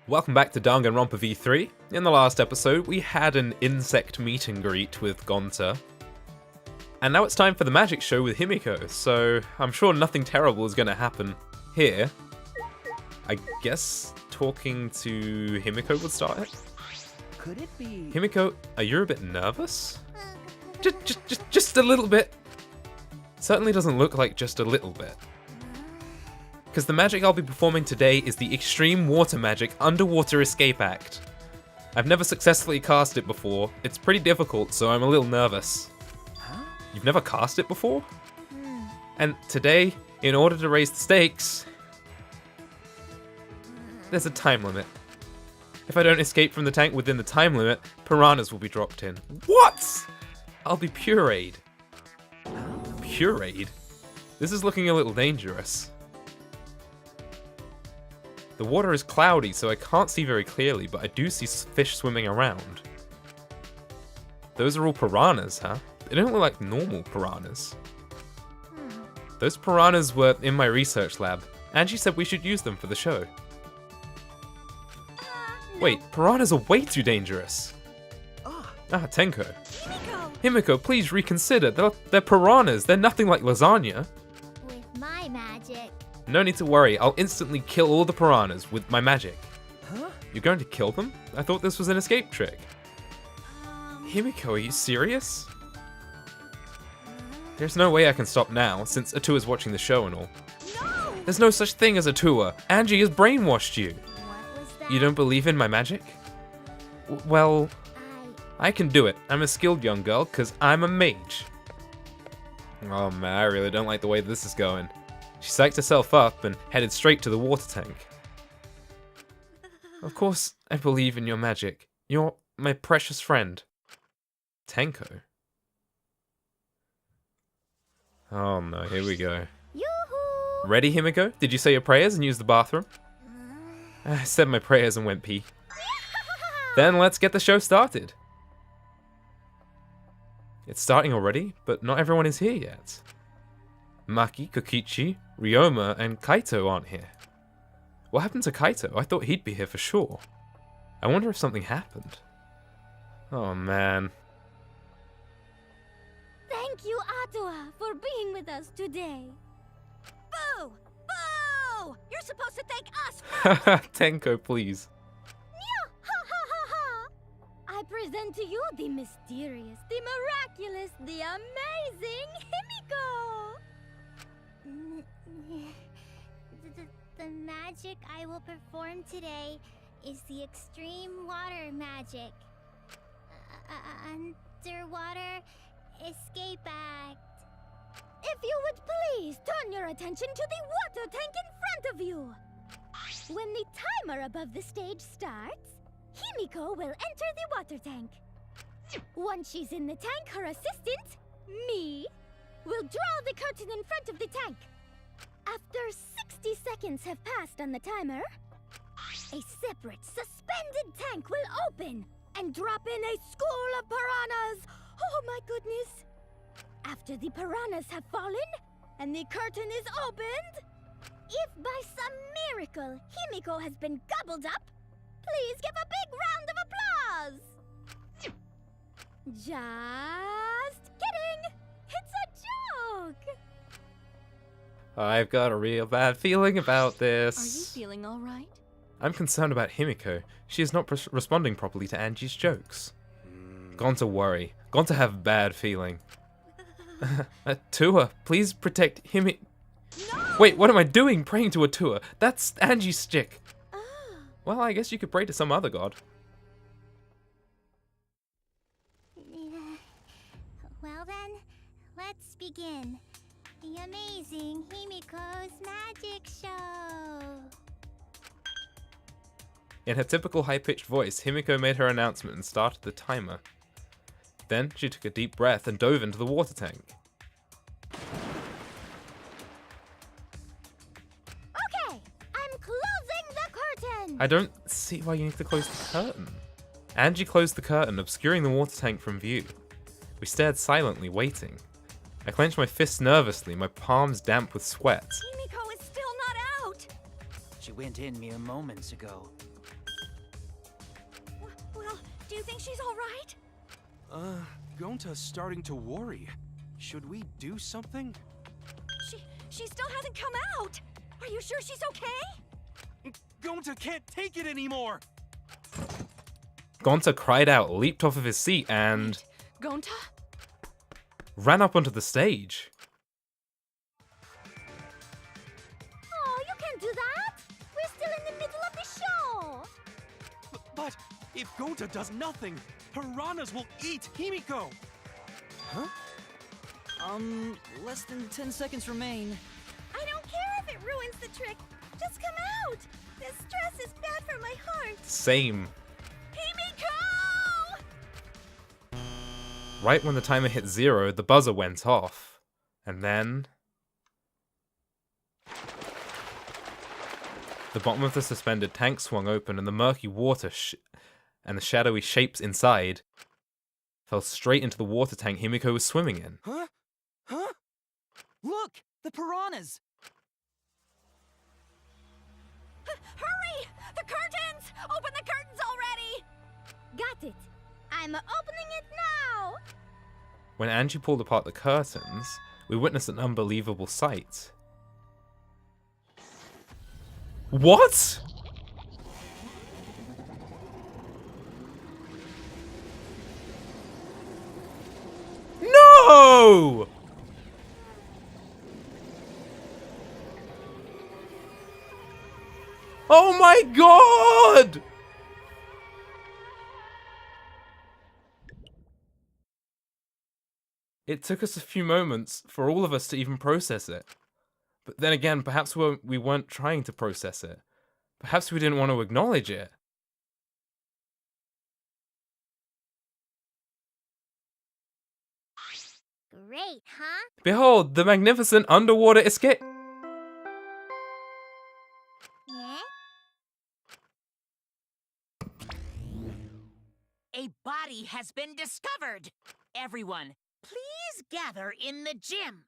Welcome back to Danganronpa V3. In the last episode, we had an insect meet and greet with Gonta. And now it's time for the magic show with Himiko, so I'm sure nothing terrible is going to happen here. I guess talking to Himiko would start it? Could it be? Himiko, are you a bit nervous? Just a little bit. Certainly doesn't look like just a little bit. Because the magic I'll be performing today is the Extreme Water Magic Underwater Escape Act. I've never successfully cast it before. It's pretty difficult, so I'm a little nervous. Huh? You've never cast it before? And today, in order to raise the stakes, there's a time limit. If I don't escape from the tank within the time limit, piranhas will be dropped in. What? I'll be pureed. Pureed? This is looking a little dangerous. The water is cloudy, so I can't see very clearly, but I do see fish swimming around. Those are all piranhas, huh? They don't look like normal piranhas. Those piranhas were in my research lab. Angie said we should use them for the show. Wait, piranhas are way too dangerous. Tenko. Himiko, please reconsider. They're piranhas. They're nothing like lasagna. With my magic. No need to worry, I'll instantly kill all the piranhas with my magic. Huh? You're going to kill them? I thought this was an escape trick. Himiko, are you serious? There's no way I can stop now, since Atua's watching the show and all. No! There's no such thing as Atua. Angie has brainwashed you. What was that? You don't believe in my magic? Well, I can do it. I'm a skilled young girl, because I'm a mage. Oh man, I really don't like the way this is going. She psyched herself up and headed straight to the water tank. Of course, I believe in your magic. You're my precious friend. Tenko. Oh no, here we go. Yoo-hoo! Ready, Himiko? Did you say your prayers and use the bathroom? I said my prayers and went pee. Then let's get the show started. It's starting already, but not everyone is here yet. Maki, Kokichi, Ryoma, and Kaito aren't here. What happened to Kaito? I thought he'd be here for sure. I wonder if something happened. Oh man. Thank you, Atua, for being with us today. Boo! Boo! You're supposed to thank us. Tenko, please. Ha ha ha ha! I present to you the mysterious, the miraculous, the amazing Himiko! The magic I will perform today is the Extreme Water Magic. Underwater Escape Act. If you would please turn your attention to the water tank in front of you. When the timer above the stage starts, Himiko will enter the water tank. Once she's in the tank, her assistant, me, will draw the curtain in front of the tank. After 60 seconds have passed on the timer, a separate suspended tank will open and drop in a school of piranhas. Oh my goodness. After the piranhas have fallen and the curtain is opened, if by some miracle Himiko has been gobbled up, please give a big round of applause. Just kidding. It's a joke. I've got a real bad feeling about this. Are you feeling all right? I'm concerned about Himiko. She is not responding properly to Angie's jokes. Gone to worry. Gone to have bad feeling. Atua, please protect Himi. No! Wait, what am I doing praying to Atua? That's Angie's stick. Oh. Well, I guess you could pray to some other god. Well then, let's begin. The amazing Himiko's magic show. In her typical high-pitched voice, Himiko made her announcement and started the timer. Then, she took a deep breath and dove into the water tank. Okay, I'm closing the curtain. I don't see why you need to close the curtain. Angie closed the curtain, obscuring the water tank from view. We stared silently, waiting. I clenched my fists nervously, my palms damp with sweat. Himiko is still not out! She went in mere moments ago. Do you think she's all right? Gonta's starting to worry. Should we do something? She still hasn't come out. Are you sure she's okay? Gonta can't take it anymore! Gonta cried out, leaped off of his seat, and Gonta? ran up onto the stage. Oh, you can't do that! We're still in the middle of the show! But if Gonta does nothing, piranhas will eat Himiko! Huh? Less than 10 seconds remain. I don't care if it ruins the trick. Just come out! This stress is bad for my heart. Same. Himiko! Right when the timer hit 0, the buzzer went off. And then the bottom of the suspended tank swung open, and the murky water and the shadowy shapes inside fell straight into the water tank Himiko was swimming in. Huh? Huh? Look! The piranhas! Hurry! The curtains! Open the curtains already! Got it. I'm opening it now. When Angie pulled apart the curtains, we witnessed an unbelievable sight. What? No! Oh my god! It took us a few moments for all of us to even process it. But then again, perhaps we weren't trying to process it. Perhaps we didn't want to acknowledge it. Great, huh? Behold, the magnificent underwater escape. Yeah? A body has been discovered. Everyone, please gather in the gym.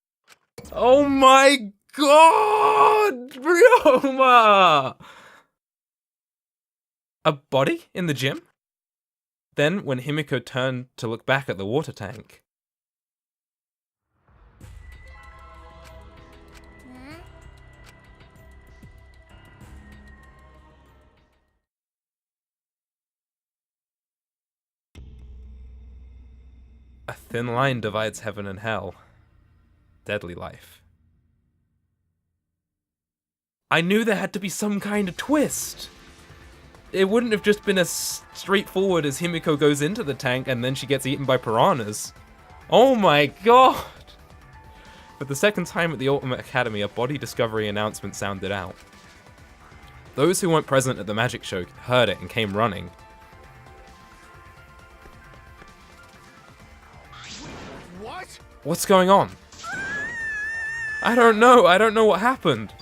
Oh my god! Ryoma! A body in the gym? Then, when Himiko turned to look back at the water tank, Huh? a thin line divides heaven and hell. Deadly life. I knew there had to be some kind of twist. It wouldn't have just been as straightforward as Himiko goes into the tank and then she gets eaten by piranhas. Oh my god! For the second time at the Ultimate Academy, a body discovery announcement sounded out. Those who weren't present at the magic show heard it and came running. What? What's going on? I don't know what happened.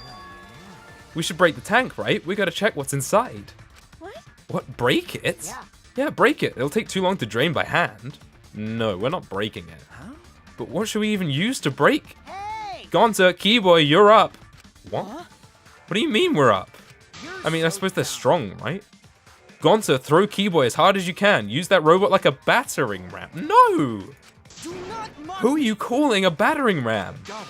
We should break the tank, right? We gotta check what's inside. What? What, break it? Yeah, break it. It'll take too long to drain by hand. No, we're not breaking it. Huh? But what should we even use to break? Hey! Gonta, Keyboy, you're up. What? Huh? What do you mean we're up? I mean, I suppose they're strong, right? Gonta, throw Keyboy as hard as you can. Use that robot like a battering ram. No! Do not mock Who are you calling a battering ram? Got it.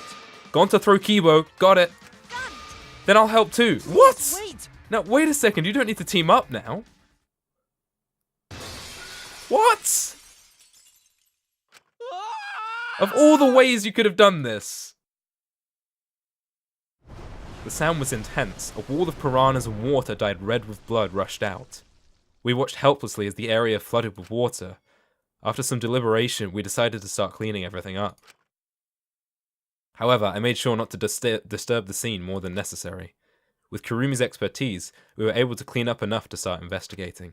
Gonta, throw Keyboy. Got it. Got it! Then I'll help too. What? Wait! Now, wait a second. You don't need to team up now. What? Of all the ways you could have done this. The sound was intense. A wall of piranhas and water dyed red with blood rushed out. We watched helplessly as the area flooded with water. After some deliberation, we decided to start cleaning everything up. However, I made sure not to disturb the scene more than necessary. With Kurumi's expertise, we were able to clean up enough to start investigating.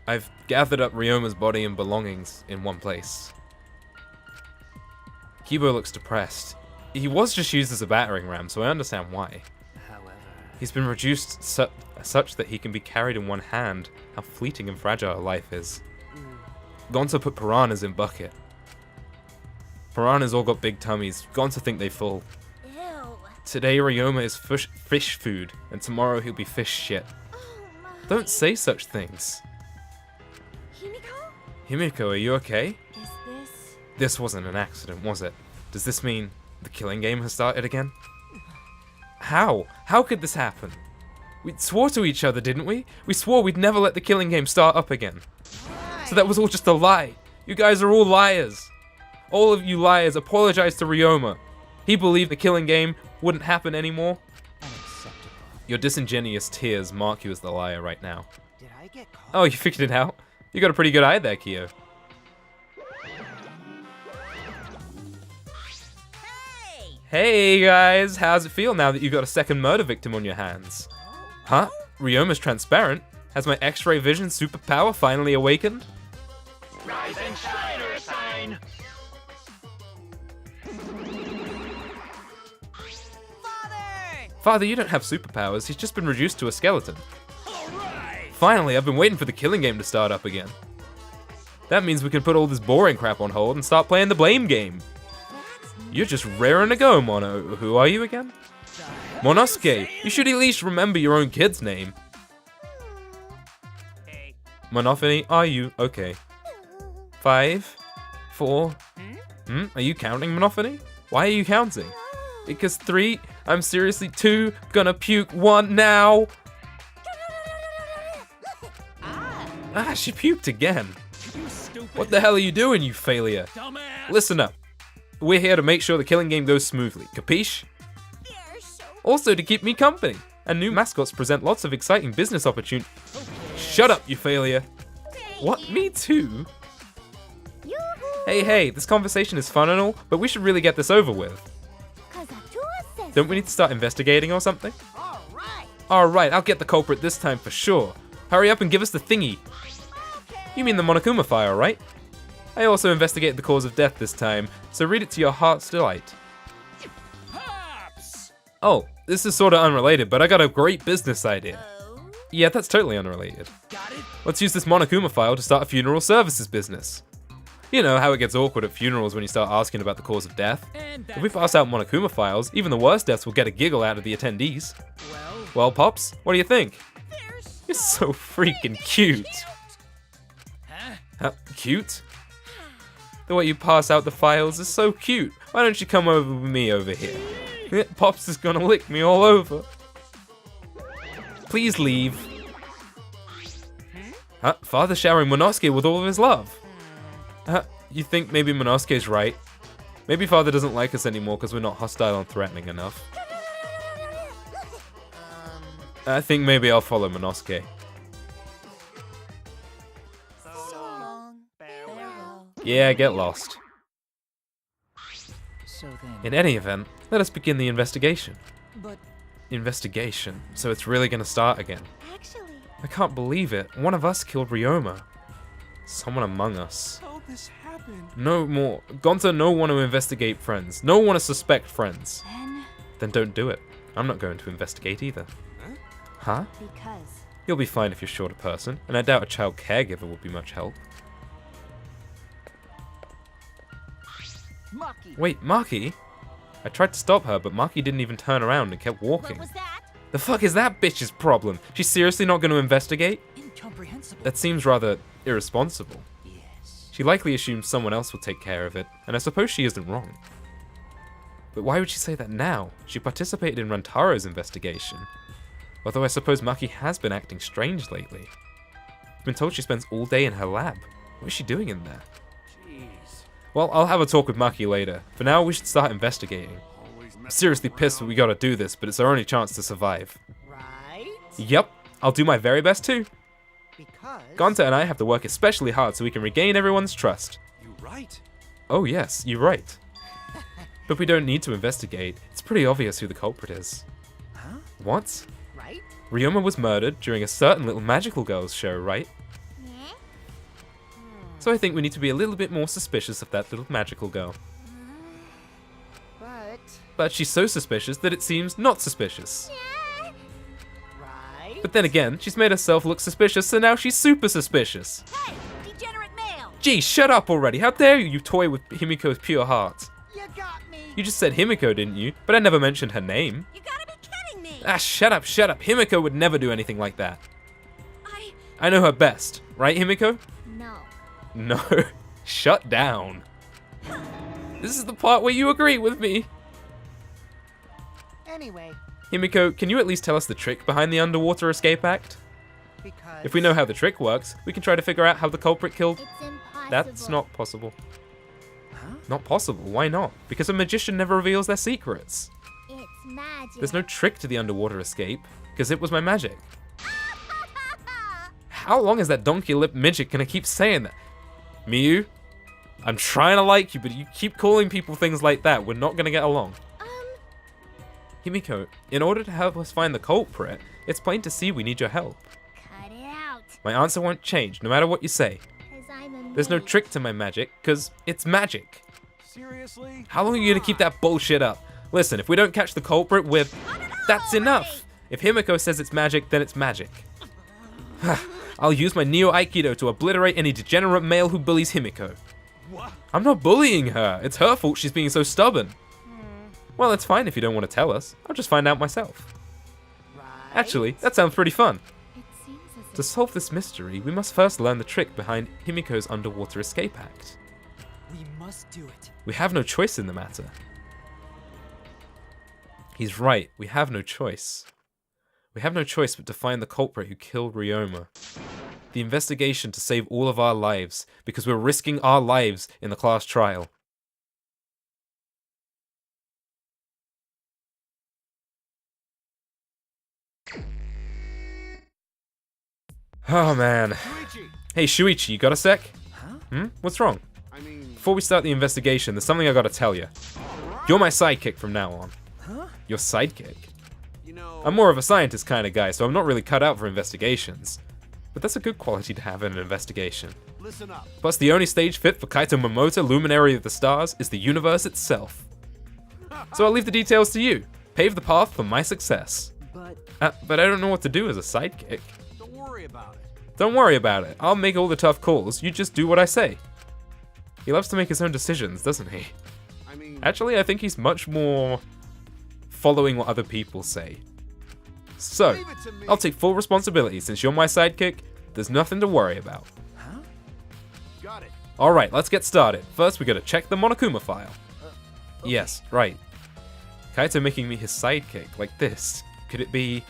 I've gathered up Ryoma's body and belongings in one place. Kibo looks depressed. He was just used as a battering ram, so I understand why. However... He's been reduced such that he can be carried in one hand. How fleeting and fragile life is. Gonta put piranhas in bucket. Piranhas all got big tummies. Gonta think they full. Ew. Today Ryoma is fish food, and tomorrow he'll be fish shit. Oh my. Don't say such things. Himiko? Himiko, are you okay? Is this... This wasn't an accident, was it? Does this mean the killing game has started again? How? How could this happen? We swore to each other, didn't we? We swore we'd never let the killing game start up again. So that was all just a lie. You guys are all liars. All of you liars, apologize to Ryoma. He believed the killing game wouldn't happen anymore. Unacceptable. Your disingenuous tears mark you as the liar right now. Did I get caught? Oh, you figured it out? You got a pretty good eye there, Kyo. Hey! Hey guys, how's it feel now that you've got a second murder victim on your hands? Huh? Ryoma's transparent? Has my X-ray vision superpower finally awakened? Rise and shine, sign. Father, you don't have superpowers, he's just been reduced to a skeleton. All right. Finally, I've been waiting for the killing game to start up again. That means we can put all this boring crap on hold and start playing the blame game. You're just raring to go, Mono. Who are you again? Monosuke, you should at least remember your own kid's name. Hey. Monophony, are you? Okay. 5, 4... Are you counting, Monophony? Why are you counting? Because 3, I'm seriously 2, gonna puke 1 now. Ah, she puked again. You stupid. What the hell are you doing, you failure? Dumbass. Listen up. We're here to make sure the killing game goes smoothly, capiche? Also to keep me company. And new mascots present lots of exciting business opportunities. Shut up, you failure. What, me too? Yoo-hoo! Hey, this conversation is fun and all, but we should really get this over with. 'Cause a two assists. Don't we need to start investigating or something? All right. Alright, I'll get the culprit this time for sure. Hurry up and give us the thingy. You mean the Monokuma fire, right? I also investigated the cause of death this time, so read it to your heart's delight. Pops. Oh, this is sorta unrelated, but I got a great business idea. Yeah, that's totally unrelated. Got it. Let's use this Monokuma file to start a funeral services business. You know how it gets awkward at funerals when you start asking about the cause of death. And If we pass out Monokuma files, even the worst deaths will get a giggle out of the attendees. Well, Pops, what do you think? You're so freaking cute. Cute? The way you pass out the files is so cute. Why don't you come over with me over here? Pops is gonna lick me all over. Please leave. Father showering Monosuke with all of his love. You think maybe Monosuke's right? Maybe Father doesn't like us anymore because we're not hostile and threatening enough. I think maybe I'll follow Monosuke. Yeah, get lost. So then. In any event, let us begin the investigation. But Investigation. So it's really gonna start again. Actually, I can't believe it. One of us killed Ryoma. Someone among us. How this happened? No more. Gonta no want to investigate friends. No want to suspect friends. Then don't do it. I'm not going to investigate either. Huh? because You'll be fine if you're short a person, and I doubt a child caregiver would be much help. Maki. Wait, Maki? I tried to stop her, but Maki didn't even turn around and kept walking. What was that? The fuck is that bitch's problem? She's seriously not going to investigate? Incomprehensible. That seems rather irresponsible. Yes. She likely assumes someone else will take care of it, and I suppose she isn't wrong. But why would she say that now? She participated in Rantaro's investigation. Although I suppose Maki has been acting strange lately. I've been told she spends all day in her lab. What is she doing in there? Jeez. Well, I'll have a talk with Maki later. For now, we should start investigating. Always I'm seriously pissed that we gotta do this, but it's our only chance to survive. Right? Yep, I'll do my very best too. Because... Gonta and I have to work especially hard so we can regain everyone's trust. You right. Oh yes, you're right. But we don't need to investigate. It's pretty obvious who the culprit is. Huh? What? Right? Ryoma was murdered during a certain little magical girls show, right? yeah. So I think we need to be a little bit more suspicious of that little magical girl. But... But she's so suspicious that it seems not suspicious. Right? But then again, she's made herself look suspicious, so now she's super suspicious. Hey! Degenerate male! Gee, shut up already. How dare you toy with Himiko's pure heart? You got me! You just said Himiko, didn't you? But I never mentioned her name. You gotta be kidding me! Ah, shut up, shut up. Himiko would never do anything like that. I... I know her best. Right, Himiko? No. No. Shut down. This is the part where you agree with me. Anyway, Himiko, can you at least tell us the trick behind the underwater escape act? because... If we know how the trick works, we can try to figure out how the culprit killed... It's impossible. That's not possible. Huh? Not possible, why not? Because a magician never reveals their secrets. It's magic. There's no trick to the underwater escape, because it was my magic. How long is that donkey-lipped midget gonna keep saying that? Miyu, I'm trying to like you, but you keep calling people things like that. We're not gonna get along. Himiko, in order to help us find the culprit, it's plain to see we need your help. Cut it out. My answer won't change, no matter what you say. 'Cause I'm a There's no mage. trick to my magic, because it's magic. Seriously? How long are you gonna keep that bullshit up? Listen, if we don't catch the culprit with... That's enough! If Himiko says it's magic, then it's magic. I'll use my Neo Aikido to obliterate any degenerate male who bullies Himiko. What? I'm not bullying her. It's her fault she's being so stubborn. Well, it's fine if you don't want to tell us. I'll just find out myself. Right. Actually, that sounds pretty fun. It seems as To if solve this mystery, we must first learn the trick behind Himiko's underwater escape act. We must do it. We have no choice in the matter. He's right, we have no choice. We have no choice but to find the culprit who killed Ryoma. The investigation to save all of our lives, because we're risking our lives in the class trial. Oh man. Luigi! Hey Shuichi, you got a sec? Huh? What's wrong? I mean... Before we start the investigation, there's something I gotta tell you. You're my sidekick from now on. Huh? Your sidekick? You know... I'm more of a scientist kind of guy, so I'm not really cut out for investigations. But that's a good quality to have in an investigation. Listen up. Plus, the only stage fit for Kaito Momota, Luminary of the Stars, is the universe itself. So I'll leave the details to you. Pave the path for my success. But I don't know what to do as a sidekick. Don't worry about it. Don't worry about it. I'll make all the tough calls. You just do what I say. He loves to make his own decisions, doesn't he? I mean... Actually, I think he's much more following what other people say. So, Leave it to me. I'll take full responsibility. Since you're my sidekick, there's nothing to worry about. Huh? Got it. Alright, let's get started. First, we gotta check the Monokuma file. Okay. Yes, right. Kaito making me his sidekick, like this. Could it be...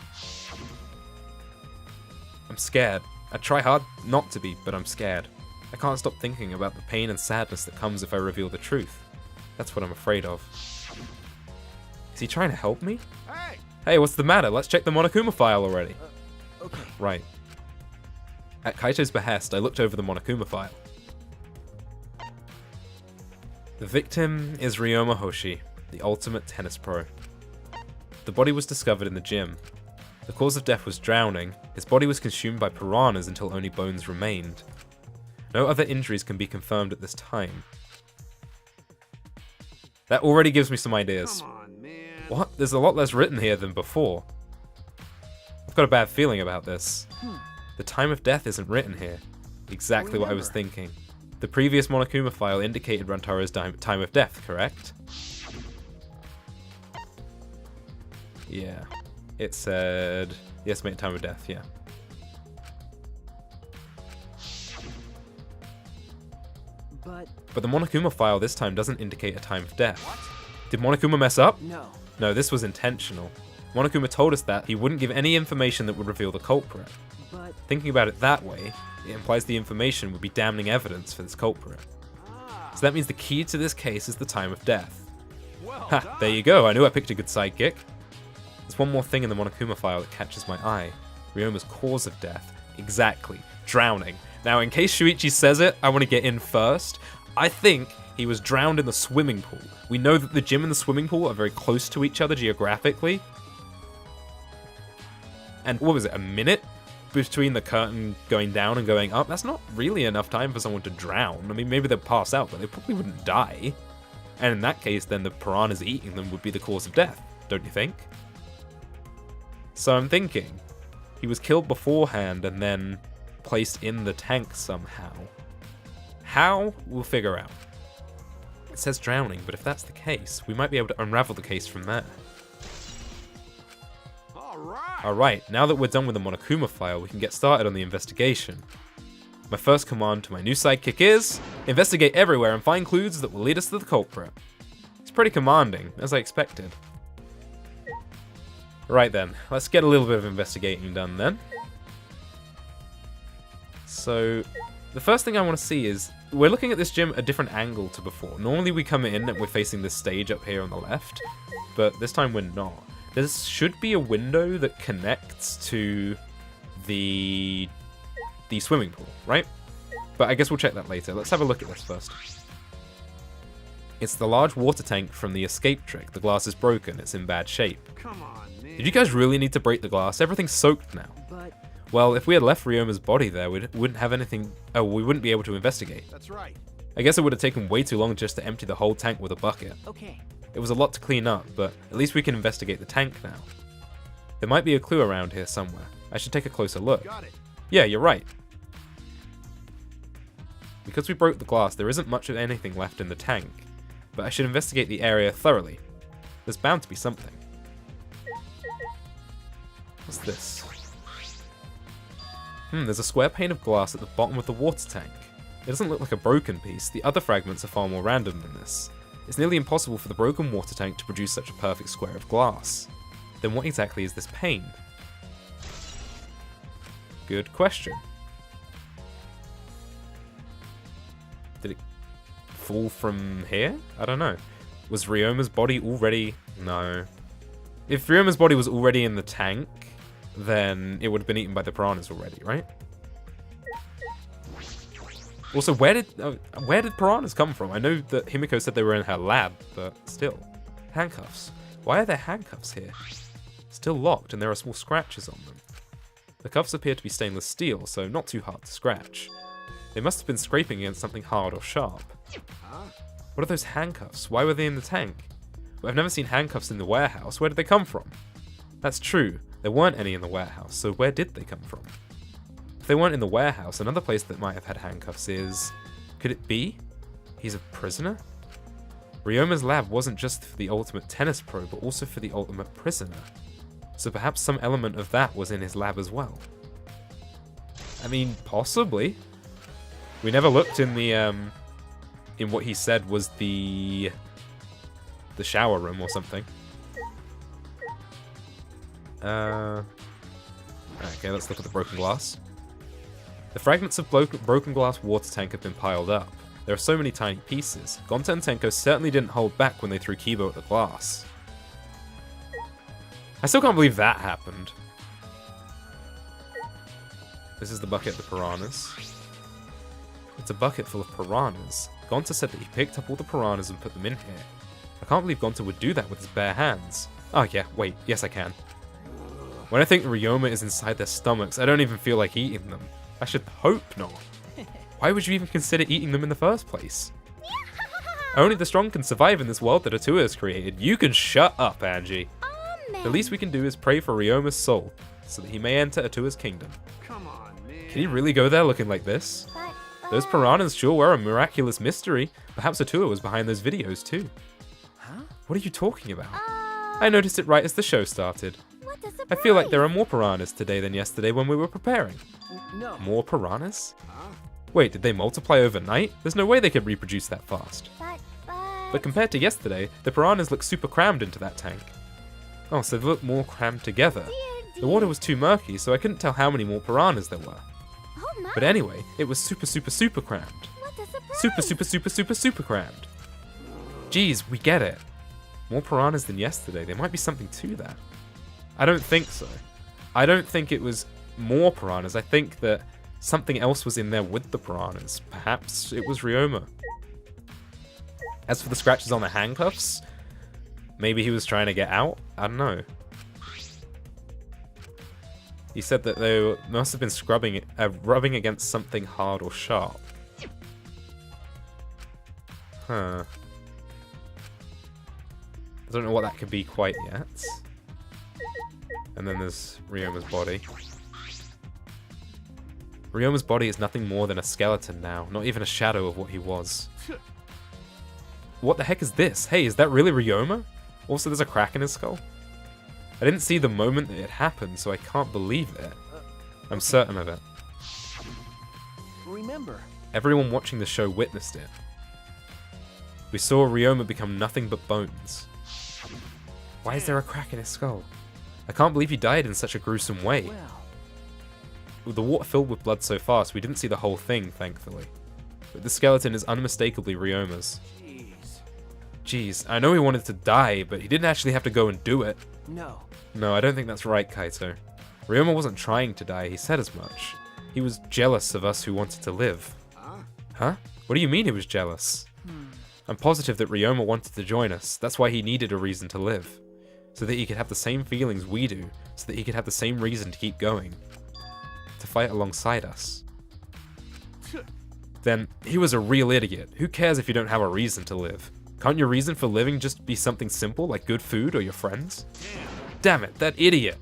I'm scared. I try hard not to be, but I'm scared. I can't stop thinking about the pain and sadness that comes if I reveal the truth. That's what I'm afraid of. Is he trying to help me? Hey! Hey, what's the matter? Let's check the Monokuma file already. Okay. Right. At Kaito's behest, I looked over the Monokuma file. The victim is Ryoma Hoshi, the ultimate tennis pro. The body was discovered in the gym. The cause of death was drowning. His body was consumed by piranhas until only bones remained. No other injuries can be confirmed at this time. That already gives me some ideas. Come on, man. What? There's a lot less written here than before. I've got a bad feeling about this. The time of death isn't written here. Exactly what I was thinking. The previous Monokuma file indicated Rantaro's time of death, correct? Yeah. It said the estimated time of death, yeah. But the Monokuma file this time doesn't indicate a time of death. Did Monokuma mess up? No. No, this was intentional. Monokuma told us that he wouldn't give any information that would reveal the culprit. But Thinking about it that way, it implies the information would be damning evidence for this culprit. So that means the key to this case is the time of death. Well Ha, done. there you go, I knew I picked a good sidekick. There's one more thing in the Monokuma file that catches my eye. Ryoma's cause of death. Exactly, drowning. Now, in case Shuichi says it, I want to get in first. I think he was drowned in the swimming pool. We know that the gym and the swimming pool are very close to each other geographically. And what was it, a minute between the curtain going down and going up? That's not really enough time for someone to drown. I mean, maybe they'd pass out, but they probably wouldn't die. And in that case, then the piranhas eating them would be the cause of death, don't you think? So I'm thinking, he was killed beforehand and then placed in the tank somehow. How? We'll figure out. It says drowning, but if that's the case, we might be able to unravel the case from there. Alright, now that we're done with the Monokuma file, we can get started on the investigation. My first command to my new sidekick is, investigate everywhere and find clues that will lead us to the culprit. It's pretty commanding, as I expected. Right then, let's get a little bit of investigating done then. So, the first thing I want to see is, we're looking at this gym a different angle to before. Normally we come in and we're facing this stage up here on the left, but this time we're not. There should be a window that connects to the swimming pool, right? But I guess we'll check that later. Let's have a look at this first. It's the large water tank from the escape trick. The glass is broken. It's in bad shape. Come on, man. Did you guys really need to break the glass? Everything's soaked now. But Well, if we had left Ryoma's body there, we wouldn't have anything... Oh, we wouldn't be able to investigate. That's right. I guess it would have taken way too long just to empty the whole tank with a bucket. okay. It was a lot to clean up, but at least we can investigate the tank now. There might be a clue around here somewhere. I should take a closer look. Got it. Yeah, you're right. Because we broke the glass, there isn't much of anything left in the tank, but I should investigate the area thoroughly. There's bound to be something. What's this? There's a square pane of glass at the bottom of the water tank. It doesn't look like a broken piece. The other fragments are far more random than this. It's nearly impossible for the broken water tank to produce such a perfect square of glass. Then what exactly is this pane? Good question. Did it fall from here? I don't know. Was Ryoma's body already... No. If Ryoma's body was already in the tank, then it would have been eaten by the piranhas already, right? Also, where did piranhas come from? I know that Himiko said they were in her lab, but still. Handcuffs. Why are there handcuffs here? Still locked, and there are small scratches on them. The cuffs appear to be stainless steel, so not too hard to scratch. They must have been scraping against something hard or sharp. What are those handcuffs? Why were they in the tank? Well, I've never seen handcuffs in the warehouse. Where did they come from? That's true. There weren't any in the warehouse, so where did they come from? If they weren't in the warehouse, another place that might have had handcuffs is... Could it be? He's a prisoner? Ryoma's lab wasn't just for the ultimate tennis pro, but also for the ultimate prisoner. So perhaps some element of that was in his lab as well. I mean, possibly. We never looked in the, in what he said was the shower room or something. Okay, let's look at the broken glass. The fragments of broken glass water tank have been piled up. There are so many tiny pieces. Gonta and Tenko certainly didn't hold back when they threw Kibo at the glass. I still can't believe that happened. This is the bucket of the piranhas. It's a bucket full of piranhas. Gonta said that he picked up all the piranhas and put them in here. I can't believe Gonta would do that with his bare hands. Oh yeah, wait, yes I can. When I think Ryoma is inside their stomachs, I don't even feel like eating them. I should hope not. Why would you even consider eating them in the first place? Only the strong can survive in this world that Atua has created. You can shut up, Angie. The least we can do is pray for Ryoma's soul, so that he may enter Atua's kingdom. Come on, man. Can he really go there looking like this? Those piranhas sure were a miraculous mystery. Perhaps Atua was behind those videos too. Huh? What are you talking about? I noticed it right as the show started. What a surprise! I feel like there are more piranhas today than yesterday when we were preparing. No. More piranhas? Wait, did they multiply overnight? There's no way they could reproduce that fast. But compared to yesterday, the piranhas look super crammed into that tank. Oh, so they look more crammed together. The water was too murky, so I couldn't tell how many more piranhas there were. Oh my! But anyway, it was super crammed. What a surprise! Super crammed. Geez, we get it. More piranhas than yesterday. There might be something to that. I don't think so. I don't think it was more piranhas. I think that something else was in there with the piranhas. Perhaps it was Ryoma. As for the scratches on the handcuffs, maybe he was trying to get out? I don't know. He said that they must have been rubbing against something hard or sharp. Huh. I don't know what that could be quite yet. And then there's Ryoma's body. Ryoma's body is nothing more than a skeleton now, not even a shadow of what he was. what the heck is this? Hey, is that really Ryoma? Also, there's a crack in his skull. I didn't see the moment that it happened, so I can't believe it. I'm certain of it. Remember. Everyone watching the show witnessed it. We saw Ryoma become nothing but bones. Why is there a crack in his skull? I can't believe he died in such a gruesome way. Well, With the water filled with blood so fast, we didn't see the whole thing, thankfully. But the skeleton is unmistakably Ryoma's. Jeez, I know he wanted to die, but he didn't actually have to go and do it. no. No, I don't think that's right, Kaito. Ryoma wasn't trying to die, he said as much. He was jealous of us who wanted to live. Huh? What do you mean he was jealous? I'm positive that Ryoma wanted to join us, that's why he needed a reason to live. So that he could have the same feelings we do, so that he could have the same reason to keep going. To fight alongside us. Then, he was a real idiot. Who cares if you don't have a reason to live? Can't your reason for living just be something simple, like good food or your friends? Damn it, that idiot!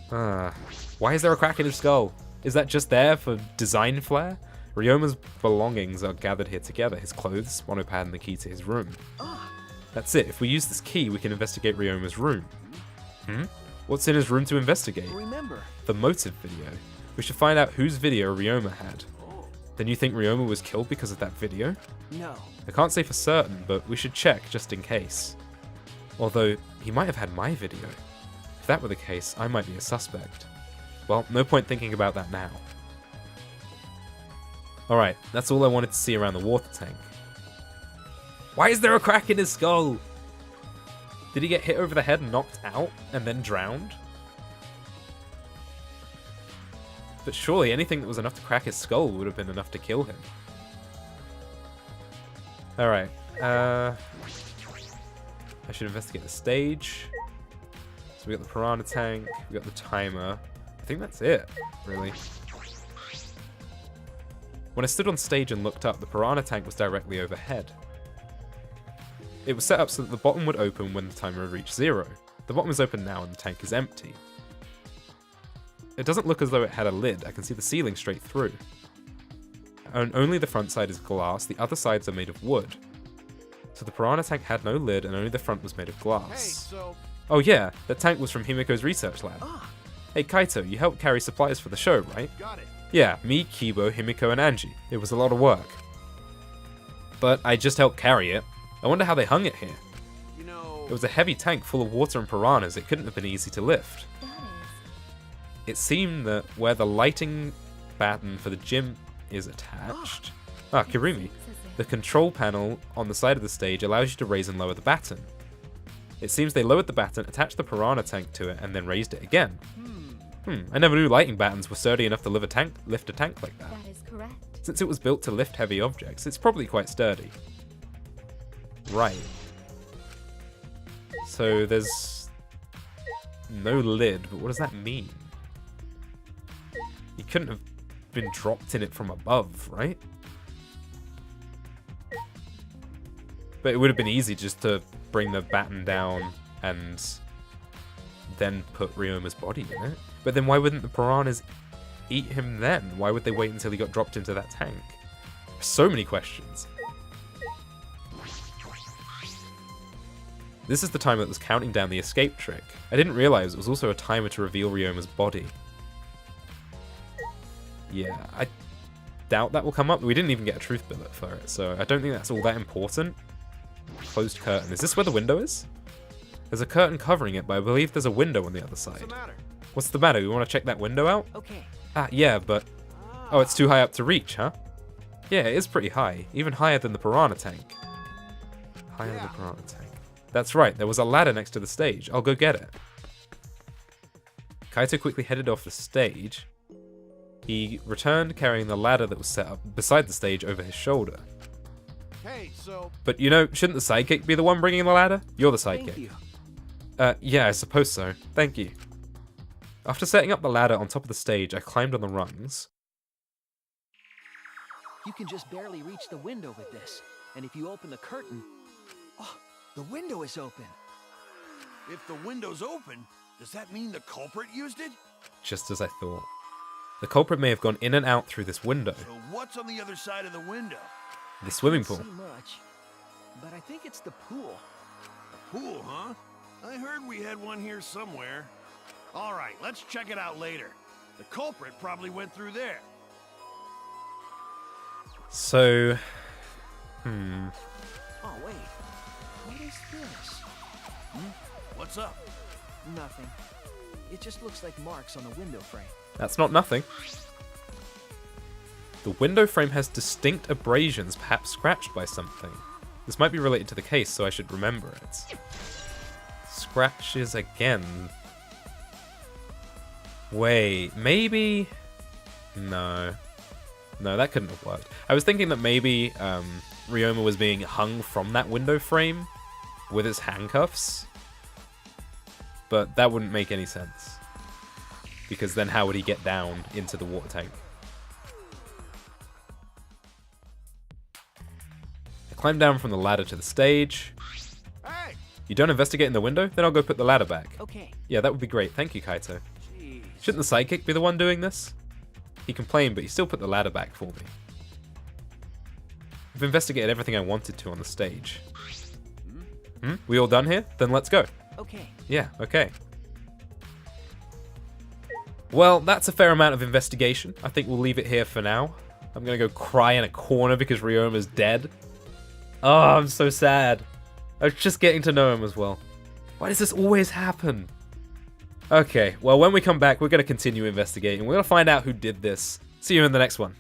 Why is there a crack in his skull? Is that just there for design flair? Ryoma's belongings are gathered here together. His clothes, monopad, and the key to his room. That's it. If we use this key, we can investigate Ryoma's room. What's in his room to investigate? Remember. The motive video. We should find out whose video Ryoma had. Then you think Ryoma was killed because of that video? No. I can't say for certain, but we should check just in case. Although, he might have had my video. If that were the case, I might be a suspect. Well, no point thinking about that now. Alright, that's all I wanted to see around the water tank. Why is there a crack in his skull? Did he get hit over the head and knocked out, and then drowned? But surely anything that was enough to crack his skull would have been enough to kill him. Alright, I should investigate the stage. So we got the piranha tank, we got the timer. I think that's it, really. When I stood on stage and looked up, the piranha tank was directly overhead. It was set up so that the bottom would open when the timer had reached 0. The bottom is open now and the tank is empty. It doesn't look as though it had a lid. I can see the ceiling straight through. And only the front side is glass, the other sides are made of wood. So the piranha tank had no lid and only the front was made of glass. Oh yeah, that tank was from Himiko's research lab. Hey Kaito, you helped carry supplies for the show, right? Got it. Yeah, me, Kibo, Himiko, and Angie. It was a lot of work. But I just helped carry it. I wonder how they hung it here. You know, It was a heavy tank full of water and piranhas. It couldn't have been easy to lift. That It seemed that where the lighting batten for the gym is attached... Ah, Kirumi. The control panel on the side of the stage allows you to raise and lower the batten. It seems they lowered the batten, attached the piranha tank to it, and then raised it again. I never knew lighting battens were sturdy enough to lift a tank like that. That is correct. Since it was built to lift heavy objects, it's probably quite sturdy. Right. So there's no lid, but what does that mean? He couldn't have been dropped in it from above, right? But it would have been easy just to bring the batten down and then put Ryoma's body in it. But then why wouldn't the piranhas eat him then? Why would they wait until he got dropped into that tank? So many questions. This is the timer that was counting down the escape trick. I didn't realize it was also a timer to reveal Ryoma's body. Yeah, I doubt that will come up. We didn't even get a truth billet for it, so I don't think that's all that important. Closed curtain. Is this where the window is? There's a curtain covering it, but I believe there's a window on the other side. what's the matter? What's the matter? You want to check that window out? Okay. Ah, yeah, but... Oh, it's too high up to reach, huh? Yeah, it is pretty high. Even higher than the piranha tank. Higher than the piranha tank. That's right, there was a ladder next to the stage. I'll go get it. Kaito quickly headed off the stage. He returned carrying the ladder that was set up beside the stage over his shoulder. Hey, so But you know, shouldn't the sidekick be the one bringing the ladder? You're the sidekick. Thank you. Yeah, I suppose so. Thank you. After setting up the ladder on top of the stage, I climbed on the rungs. You can just barely reach the window with this. And if you open the curtain... Oh, the window is open. if the window's open, does that mean the culprit used it? Just as I thought. The culprit may have gone in and out through this window. So what's on the other side of the window? The swimming Can't pool. see much, but I think it's the pool. Pool, huh? I heard we had one here somewhere. All right, let's check it out later. The culprit probably went through there. So, Oh, wait. What is this? What's up? Nothing. It just looks like marks on the window frame. that's not nothing. The window frame has distinct abrasions, perhaps scratched by something. This might be related to the case, so I should remember it. Scratches again. Wait, maybe... No. No, that couldn't have worked. I was thinking that maybe Ryoma was being hung from that window frame with its handcuffs. But that wouldn't make any sense. Because then how would he get down into the water tank? I climb down from the ladder to the stage. Hey! You don't investigate in the window? Then I'll go put the ladder back. Okay. Yeah, that would be great. Thank you, Kaito. Jeez. Shouldn't the sidekick be the one doing this? He complained, but he still put the ladder back for me. I've investigated everything I wanted to on the stage. We all done here? Then let's go. Okay. Yeah, okay. Well, that's a fair amount of investigation. I think we'll leave it here for now. I'm gonna go cry in a corner because Ryoma's dead. Oh, I'm so sad. I was just getting to know him as well. Why does this always happen? Okay, well, when we come back, we're gonna continue investigating. We're gonna find out who did this. See you in the next one.